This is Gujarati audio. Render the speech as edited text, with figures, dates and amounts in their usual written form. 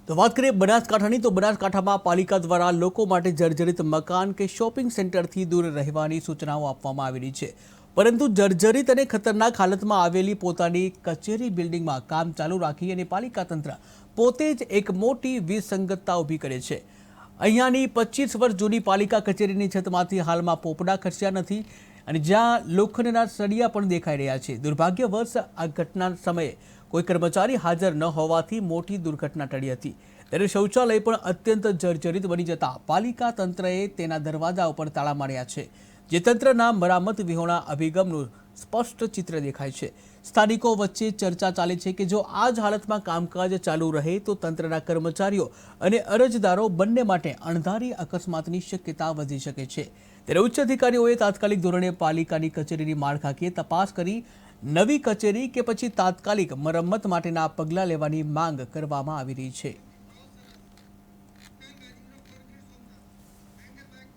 તો વાત કરીએ બનાસકાંઠાની તો બનાસકાંઠામાં પાલિકા દ્વારા લોકો માટે જર્જરિત મકાન કે શોપિંગ સેન્ટરથી દૂર રહેવાની સૂચનાઓ આપવામાં આવેલી છે, પરંતુ જર્જરિત અને ખતરનાક હાલતમાં આવેલી પોતાની કચેરી બિલ્ડિંગમાં કામ ચાલુ રાખી અને પાલિકા તંત્ર પોતે જ એક મોટી વિસંગતતા ઊભી કરે છે। અહીંયાની 25 વર્ષ જૂની પાલિકા કચેરીની છતમાંથી હાલમાં પોપડા ખસ્યા નથી અને જ્યાં લોખંડના સળિયા પણ દેખાઈ રહ્યા છે। દુર્ભાગ્યવશ આ ઘટના સમયે કોઈ કર્મચારી હાજર ન હોવાથી મોટી દુર્ઘટના ટળી હતી। ત્યારે શૌચાલય પણ અત્યંત જર્જરિત બની જતા પાલિકા તંત્રએ તેના દરવાજા ઉપર તાળા માર્યા છે, જે તંત્રના મરામત વિહોણા અભિગમનું સ્પષ્ટ ચિત્ર દેખાય છે। સ્થાનિકો વચ્ચે ચર્ચા ચાલે છે કે જો આ જ હાલતમાં કામકાજ ચાલુ રહે તો તંત્રના કર્મચારીઓ અને અરજદારો બંને માટે અણધારી અકસ્માતની શક્યતા વધી શકે છે। ત્યારે ઉચ્ચ અધિકારીઓએ તાત્કાલિક ધોરણે પાલિકાની કચેરીની માળખાકીય તપાસ કરી નવી કચેરી કે પછી તાત્કાલિક મરમ્મત માટેના પગલાં લેવાની માંગ કરવામાં આવી રહી છે।